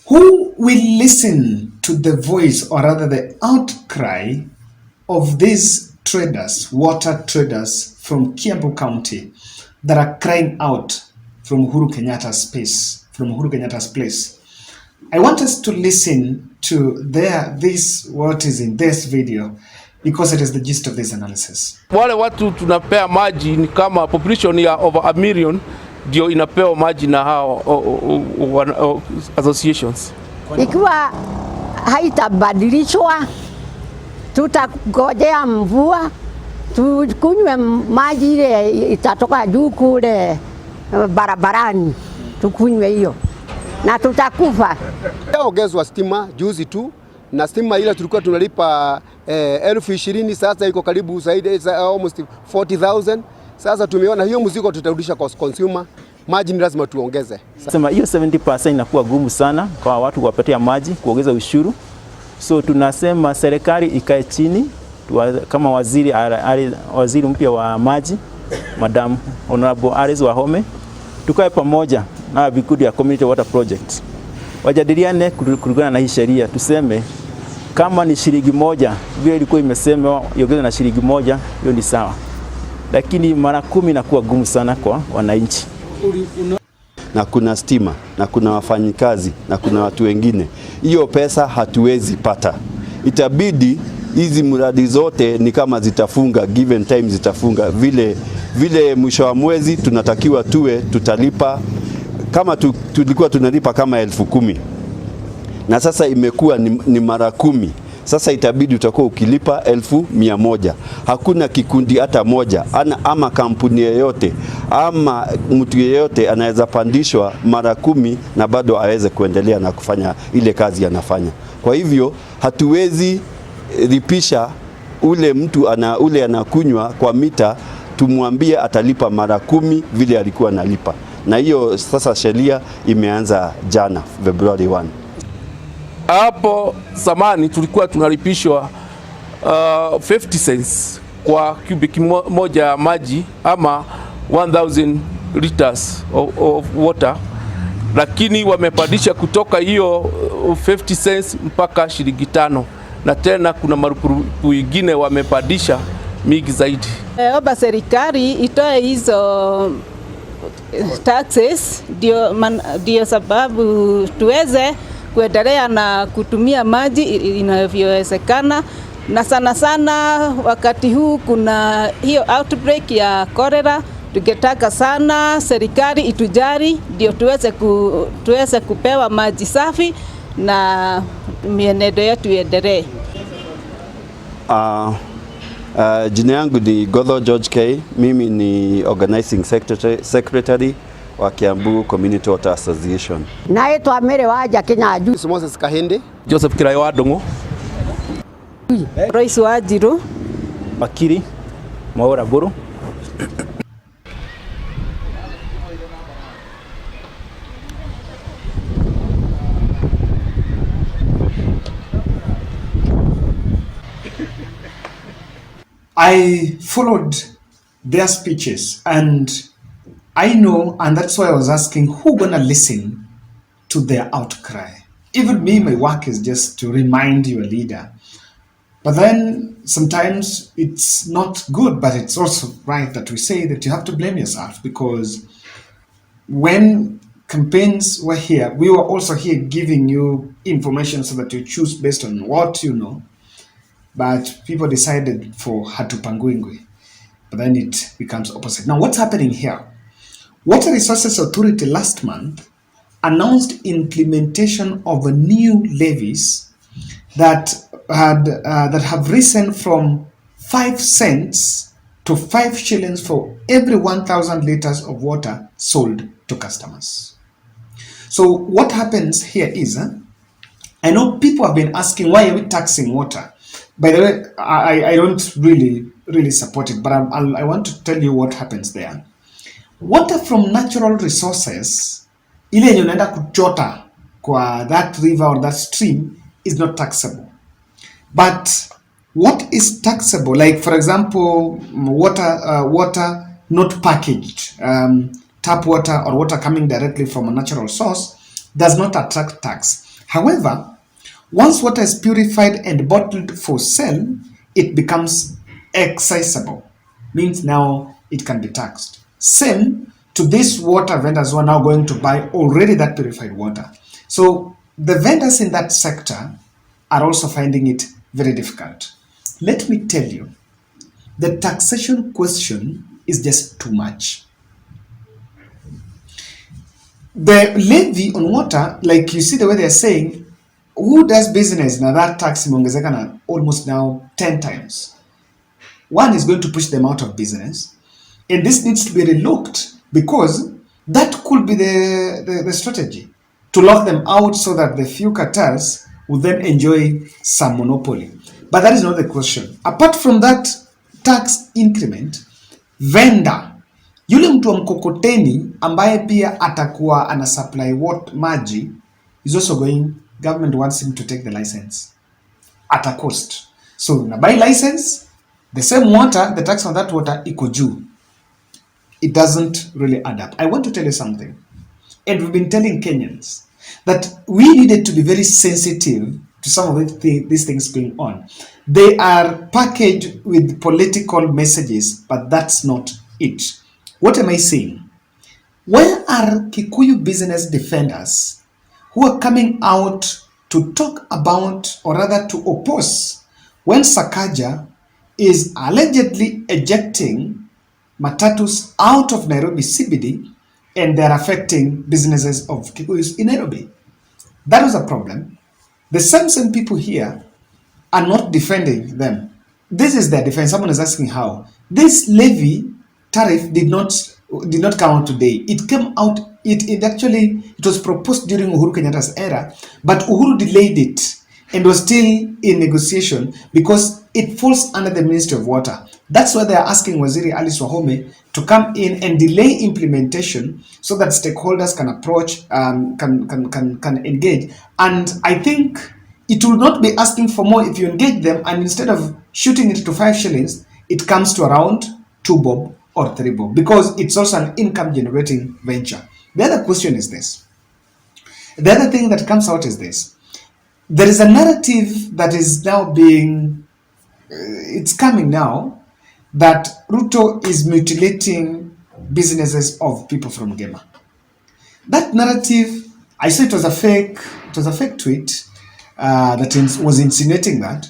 Who will listen to the voice, or rather the outcry, of these traders, water traders from Kiambu County, that are crying out from Uhuru Kenyatta's place? I want us to listen to what is in this video, because it is the gist of this analysis. Wale watu tunapea maji ni kama population ya over a million ndio inapewa maji na hao associations. Ikiwa haitabadilishwa, tutangojea mvua, tukunywe maji ile itatoka juu kule barabarani, tukunywe hiyo na tutakufa. Ongezwa stima juzi tu, na stima ile tulikuwa tunalipa 20,000, sasa iko karibu zaidi almost 40,000. Sasa tumeona hiyo mzigo tutarudisha kwa consumer. Maji ni lazima tuongeze. Sema hiyo 70% inakuwa gumu sana kwa watu kuwapatia maji, kuongeza ushuru. So tunasema serikali ikae chini, kama waziri mpya wa maji Madam Honorable Alice Wahome, tukae pamoja na vikundi ya community water project, wajadiliane kulingana na hii sheria. Tuseme kama ni shilingi moja vile ilikuwa imesemwa iongezwe na shilingi moja, hiyo ni sawa, lakini mara 10 inakuwa gumu sana kwa wananchi. Na kuna stima na kuna wafanyikazi na kuna watu wengine, hiyo pesa hatuwezi pata. Itabidi hizi mradi zote ni kama zitafunga, given time zitafunga. Vile mwisho wa mwezi tunatakiwa tutalipa, kama tulikuwa tunalipa kama 10,000 na sasa imekuwa ni mara 10. Sasa itabidi utakuwa ukilipa 1,100. Hakuna kikundi hata moja ama kampuni yoyote ama mtu yeyote anaweza pandishwa mara 10 na bado aweze kuendelea na kufanya ile kazi anafanya. Kwa hivyo hatuwezi lipisha ule mtu anakunywa kwa mita, tumwambie atalipa mara 10 vile alikuwa analipa. Na hiyo sasa sheria imeanza jana February 1. Hapo zamani tulikuwa tunalipishwa 50 cents kwa cubic moja ya maji ama 1000 liters of water, lakini wamepandisha kutoka hiyo 50 cents mpaka shilingi 5, na tena kuna marupurupu ingine wamepandisha mingi zaidi. Omba serikali itoe hizo taxes ndio sababu tuweze kuendelea na kutumia maji inavyowezekana, na sana sana wakati huu kuna hiyo outbreak ya cholera. Tungetaka sana serikali itujari ndio tuweze kupewa maji safi na mienendo yetu iendelee. Jina yangu ni Godho George K. Mimi ni organizing secretary wa Kiambu Community Water Association. Naitwa Mere waja Kenya juu. Moses Kahende, Joseph Kirai wa Dongo, Royce Wajiro, Bakiri Maura Buru. I followed their speeches, and I know, and that's why I was asking, who gonna listen to their outcry? Even me, my work is just to remind your leader. But then sometimes it's not good, but it's also right that we say that you have to blame yourself, because when campaigns were here, we were also here giving you information so that you choose based on what you know. But people decided for Hatupangwingwe, but then it becomes opposite. Now, what's happening here? Water Resources Authority last month announced implementation of a new levies that have risen from 5 cents to 5 shillings for every 1,000 liters of water sold to customers. So what happens here is, I know people have been asking, why are we taxing water? By the way, I don't really support it, but I want to tell you what happens there. Water from natural resources, ile yenye unaenda kuchota kwa that river or that stream, is not taxable. But what is taxable, like for example, water not packaged, tap water or water coming directly from a natural source, does not attract tax. However, once water is purified and bottled for sale, it becomes excisable. Means now it can be taxed. Same to these water vendors who are now going to buy already that purified water. So the vendors in that sector are also finding it very difficult. Let me tell you, the taxation question is just too much. The levy on water, like you see the way they're saying, who does business na that tax imeongezeka na almost now 10 times. One is going to push them out of business, and this needs to be relooked because that could be the strategy to lock them out so that the few cartels will then enjoy some monopoly. But that is not the question. Apart from that tax increment, vendor yule mtu wa mkokoteni ambaye pia atakuwa ana supply maji is also going, government wants him to take the license at a cost. So na buy license, the same water, the tax on that water iko juu. It doesn't really add up. I want to tell you something, and we've been telling Kenyans that we needed to be very sensitive to some of these things going on. They are packaged with political messages, but that's not it. What am I saying? Where are Kikuyu business defenders who are coming out to talk about, or rather to oppose, when Sakaja is allegedly ejecting matatus out of Nairobi CBD and they're affecting businesses of Kikuyus in Nairobi? That was a problem. The same people here are not defending them. This is their defense. Someone is asking how. This levy tariff did not come out today. It came out, it was proposed during Uhuru Kenyatta's era, but Uhuru delayed it and was still in negotiation because it falls under the Ministry of Water. That's why they are asking Waziri Alice Wahome to come in and delay implementation so that stakeholders can approach, can engage. And I think it will not be asking for more if you engage them, and instead of shooting it to 5 shillings, it comes to around 2 bob or 3 bob, because it's also an income generating venture. The other question is this. The other thing that comes out is this. There is a narrative that is now being, it's coming now, that Ruto is mutilating businesses of people from Gema. That narrative, I said it was a fake tweet that was insinuating that.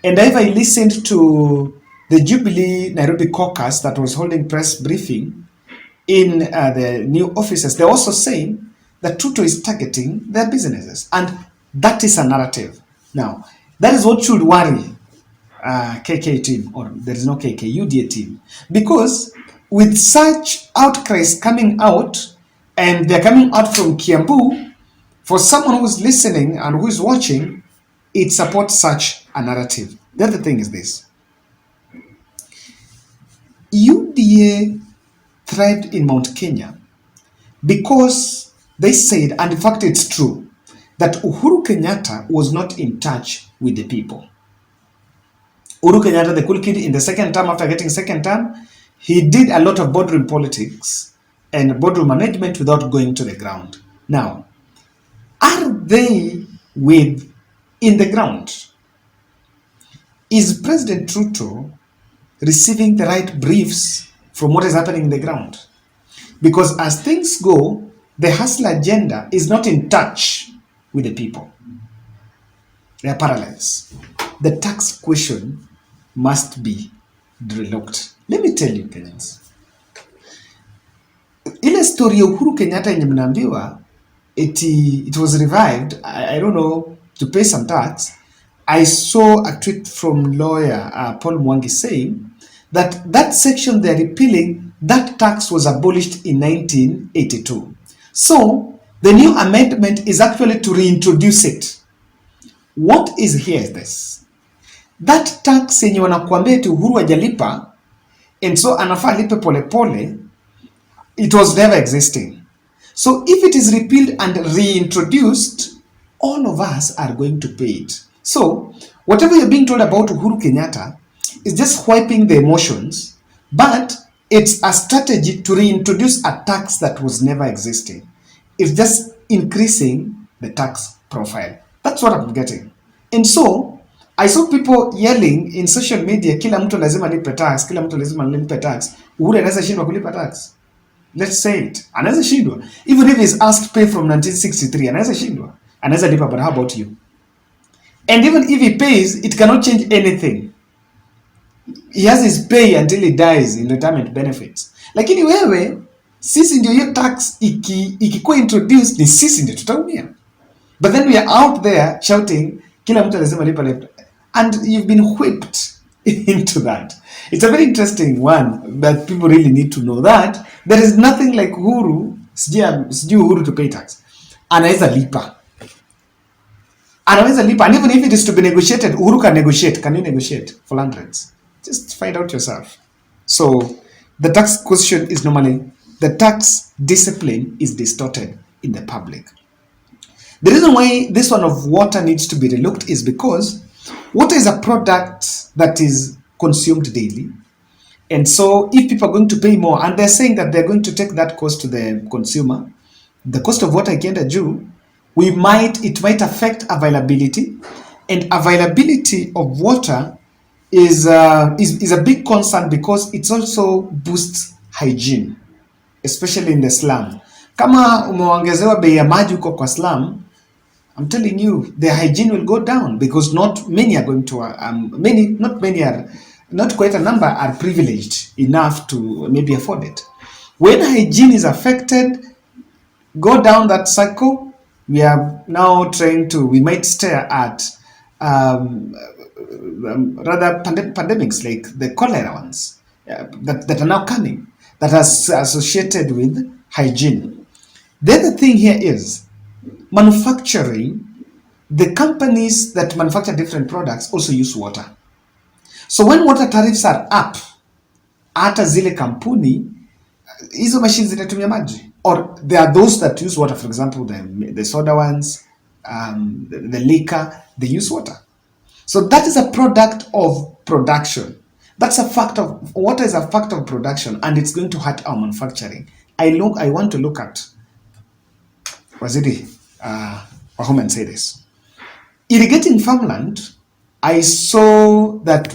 And if I listened to the Jubilee Nairobi caucus that was holding press briefing in the new offices, they're also saying that Ruto is targeting their businesses. And that is a narrative. Now, that is what should worry KK team, or there is no KK, UDA team. Because with such outcries coming out, and they're coming out from Kiambu, for someone who's listening and who's watching, it supports such a narrative. The other thing is this. UDA thrived in Mount Kenya because they said, and in fact it's true, that Uhuru Kenyatta was not in touch with the people. Uhuru Kenyatta, the cool kid, in the second term, after getting second term, he did a lot of boardroom politics and boardroom management without going to the ground. Now, are they in the ground? Is President Ruto receiving the right briefs from what is happening in the ground? Because as things go, the hustler agenda is not in touch with the people. They are parallels. The tax question must be relooked. Let me tell you, Kenyans. Ile story ya Uhuru Kenyatta yenye mnaambiwa it was revived, I don't know, to pay some tax. I saw a tweet from lawyer Paul Mwangi saying that section they're repealing, that tax was abolished in 1982. So the new amendment is actually to reintroduce it. What is here is this. That tax yenye wanakuambia eti Uhuru hajalipa, and so anafaa lipe pole, it was never existing. So if it is repealed and reintroduced, all of us are going to pay it. So whatever you're being told about Uhuru Kenyatta is just wiping the emotions, but it's a strategy to reintroduce a tax that was never existing. It's just increasing the tax profile. That's what I'm getting. And so I saw people yelling in social media, kila mtu lazima lipe tax, kila mtu lazima lipe tax. Uhuru anaweza shindwa kulipa tax. Let's say it. Anaweza shindwa. Even if he's asked pay from 1963, anaweza shindwa. Anaweza lipa, but how about you? And even if he pays, it cannot change anything. He has his pay until he dies in retirement benefits. Lakini wewe, sisi ndio hiyo tax ikikuwa introduced, ni sisi ndio tutaumia. But then we are out there shouting, kila mtu lazima lipa lipa. And you've been whipped into that. It's a very interesting one, but people really need to know that there is nothing like Uhuru, sijui Uhuru to pay tax. Anaweza lipa. And even if it is to be negotiated, Uhuru can negotiate. Can you negotiate for land rents? Just find out yourself. So the tax question is normally, the tax discipline is distorted in the public. The reason why this one of water needs to be relooked is because water is a product that is consumed daily. And so if people are going to pay more, and they're saying that they're going to take that cost to the consumer, the cost of water ikienda juu, it might affect availability, and availability of water is a big concern because it also boosts hygiene, especially in the slum. Kama umeongezewa bei ya maji huko kwa slum, I'm telling you, the hygiene will go down because not quite a number are privileged enough to maybe afford it. When hygiene is affected, go down that cycle. We are now we might stare at rather pandemics like the cholera ones that are now coming, that are associated with hygiene. The other thing here is manufacturing. The companies that manufacture different products also use water. So when water tariffs are up, hata zile kampuni, hizo machines zinatumia maji. Or there are those that use water, for example, the soda ones, the liquor, they use water. So that is a product of production. Water is a fact of production, and it's going to hurt our manufacturing. I want to look at Waziri Wahome say this. Irrigating farmland, I saw that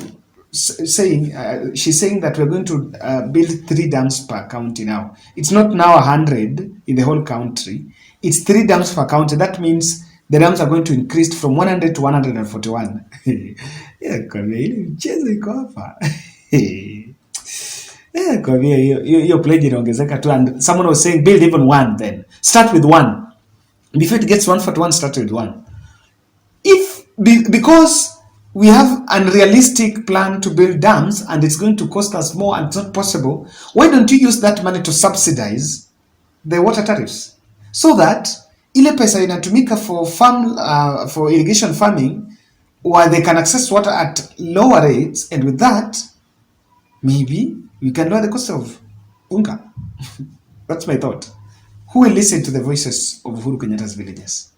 she's saying that we're going to build 3 dams per county now. It's not now 100 in the whole country. It's 3 dams per county. That means the dams are going to increase from 100 to 141. Mchezo iko hapa. Kwa hiyo pledge inaongezeka tu, and someone was saying build even 1 then. Start with 1. Before it gets 141, start with 1. Because we have an unrealistic plan to build dams and it's going to cost us more and it's not possible, why don't you use that money to subsidize the water tariffs so that ile pesa inatumika for irrigation farming, where they can access water at lower rates, and with that maybe we can lower the cost of unga. That's my thought. Who will listen to the voices of Uhuru Kenyatta's villagers?